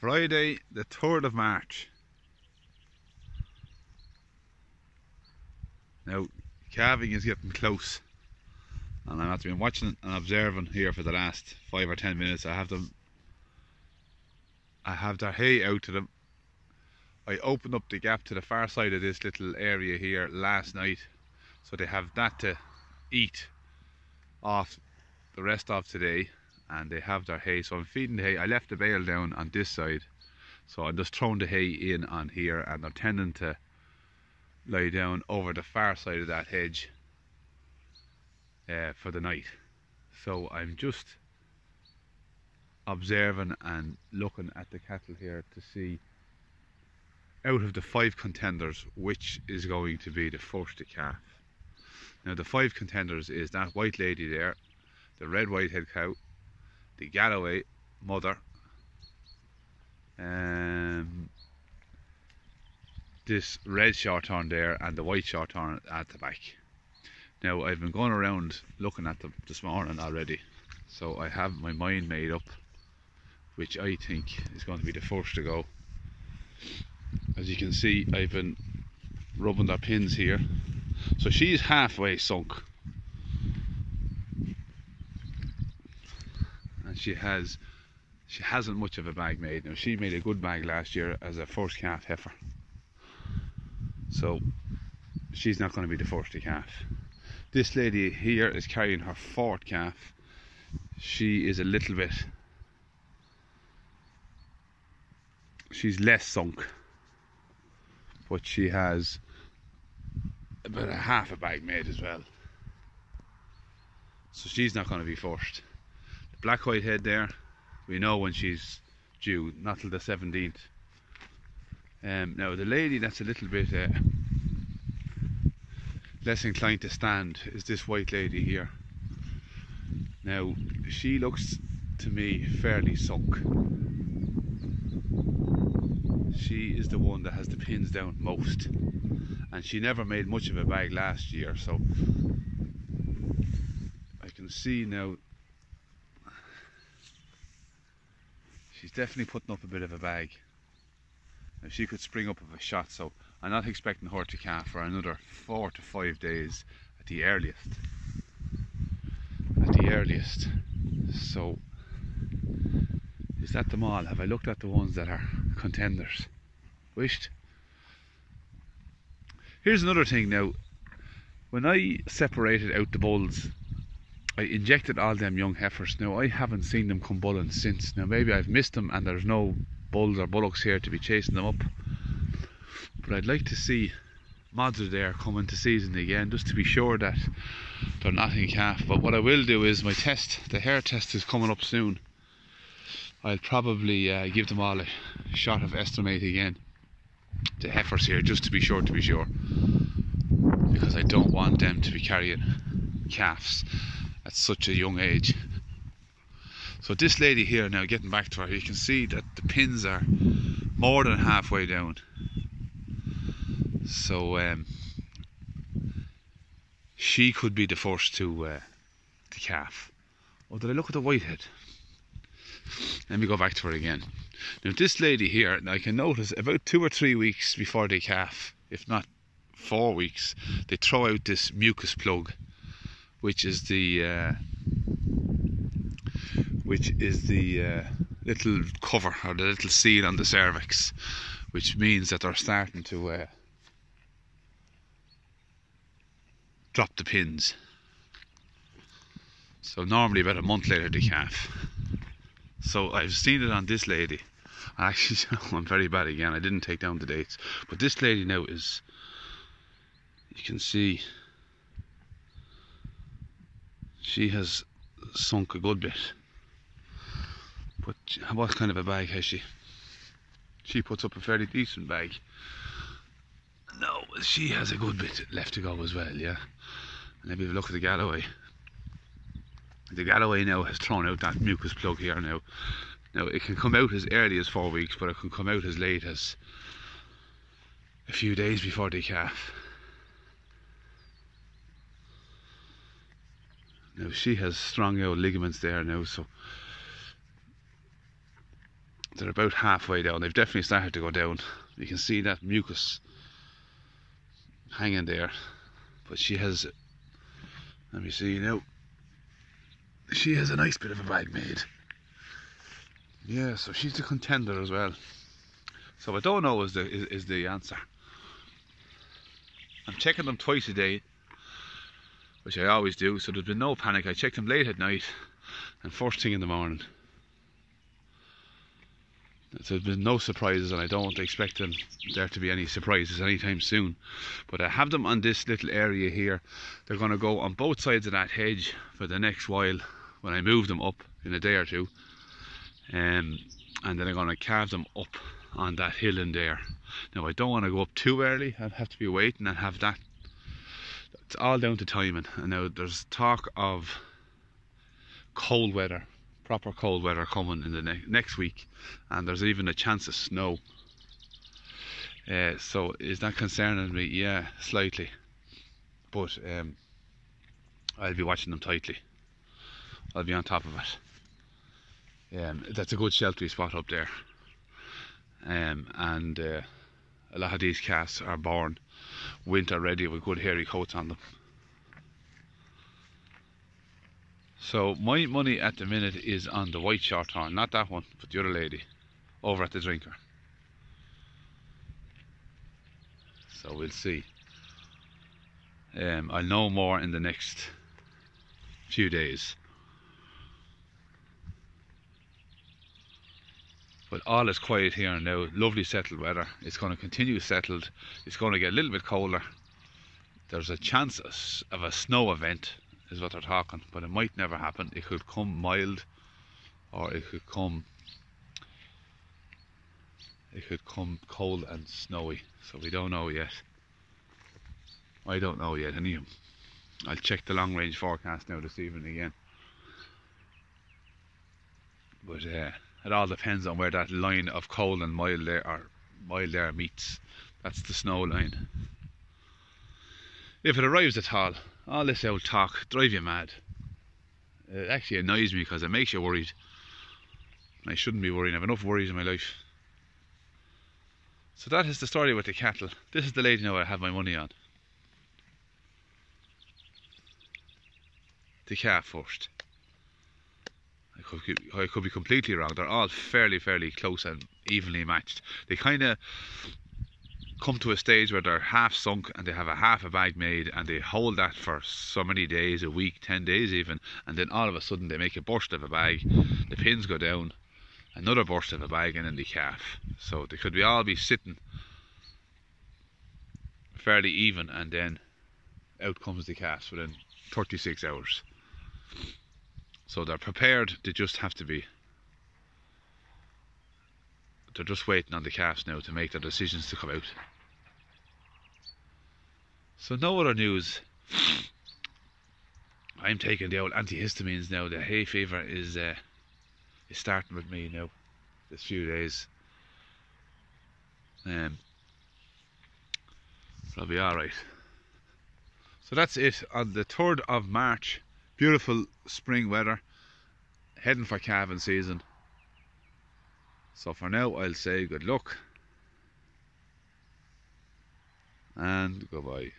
Friday the 3rd of March. Now calving is getting close and I've been watching and observing here for the last 5 or 10 minutes. I have their hay out to them. I opened up the gap to the far side of this little area here last night, so they have that to eat off the rest of today, and they have their hay. So I'm feeding the hay. I left the bale down on this side, so I'm just throwing the hay in on here, and they're tending to lie down over the far side of that hedge for the night. So I'm just observing and looking at the cattle here to see, out of the 5 contenders, which is going to be the first to calf. Now the 5 contenders is that white lady there, the red white-head cow, the Galloway mother, this red shorthorn there, and the white shorthorn at the back. Now I've been going around looking at them this morning already, so I have my mind made up which I think is going to be the first to go. As you can see, I've been rubbing their pins here. So she's halfway sunk, and she hasn't much of a bag made. Now she made a good bag last year as a first calf heifer, so she's not going to be the first to calf. This lady here is carrying her 4th calf. She is a little bit, she's less sunk, but she has about a half a bag made as well, so she's not going to be first. The black white head there, we know when she's due, not till the 17th. Now the lady that's a little bit less inclined to stand is this white lady here. Now she looks to me fairly sunk. She is the one that has the pins down most, and she never made much of a bag last year, so I can see now she's definitely putting up a bit of a bag. Now she could spring up with a shot, so I'm not expecting her to calf for another 4 to 5 days at the earliest. So is that them all? Have I looked at the ones that are contenders? Wished. Here's another thing now. When I separated out the bulls, I injected all them young heifers. Now I haven't seen them come bulling since. Now maybe I've missed them and there's no bulls or bullocks here to be chasing them up, but I'd like to see mods are there coming to season again, just to be sure that they're not in calf. But what I will do is my test, the hair test, is coming up soon. I'll probably give them all a shot of estimate again, the heifers here, just to be sure, because I don't want them to be carrying calves at such a young age. So this lady here, now getting back to her, you can see that the pins are more than halfway down. So she could be the first to calf. Oh, did I look at the whitehead? Let me go back to her again. Now this lady here, I can notice about 2 or 3 weeks before they calf, if not 4 weeks, they throw out this mucus plug, which is the little cover, or the little seal on the cervix, which means that they're starting to drop the pins. So normally about a month later they calf. So I've seen it on this lady. Actually, I'm very bad again, I didn't take down the dates, but this lady now is, you can see she has sunk a good bit. But what kind of a bag has she? She puts up a fairly decent bag. No, she has a good bit left to go as well, yeah. And let me have a look at the Galloway. The Galloway now has thrown out that mucus plug here now. Now it can come out as early as 4 weeks, but it can come out as late as a few days before they calf. Now she has strong old ligaments there now, so they're about halfway down. They've definitely started to go down. You can see that mucus hanging there. But she has, let me see now, she has a nice bit of a bag made. Yeah, so she's a contender as well. So I don't know is the answer. I'm checking them twice a day, which I always do, so there's been no panic. I check them late at night and first thing in the morning. So there's been no surprises, and I don't expect there to be any surprises anytime soon. But I have them on this little area here. They're going to go on both sides of that hedge for the next while when I move them up in a day or two. And then I'm going to carve them up on that hill in there. Now I don't want to go up too early. I'll have to be waiting and have that. It's all down to timing. And now there's talk of cold weather, proper cold weather coming in the next week, and there's even a chance of snow. So is that concerning me? Yeah, slightly. But I'll be watching them tightly. I'll be on top of it. That's a good sheltery spot up there. And a lot of these calves are born winter ready with good hairy coats on them. So my money at the minute is on the white shorthorn, not that one, but the other lady over at the drinker. So we'll see. I'll know more in the next few days. But all is quiet here now. Lovely settled weather. It's going to continue settled. It's going to get a little bit colder. There's a chance of a snow event, is what they're talking, but it might never happen. It could come mild, or it could come cold and snowy. So we don't know yet. I don't know yet. Anyway, I'll check the long range forecast now this evening again. But it all depends on where that line of cold and mild there meets. That's the snow line. If it arrives at all this old talk drive you mad. It actually annoys me because it makes you worried. I shouldn't be worrying. I have enough worries in my life. So that is the story with the cattle. This is the lady now I have my money on. The calf first. I could be completely wrong. They're all fairly close and evenly matched. They kind of come to a stage where they're half sunk and they have a half a bag made, and they hold that for so many days, a week, 10 days even, and then all of a sudden they make a burst of a bag, the pins go down, another burst of a bag, and then they calf. So they could all be sitting fairly even, and then out comes the calves within 36 hours. So they're prepared, they just have to be. They're just waiting on the calves now to make their decisions to come out. So no other news. I'm taking the old antihistamines now. The hay fever is starting with me now this few days. But I'll be alright. So that's it on the 3rd of March. Beautiful spring weather, heading for calving season. So for now I'll say good luck and goodbye.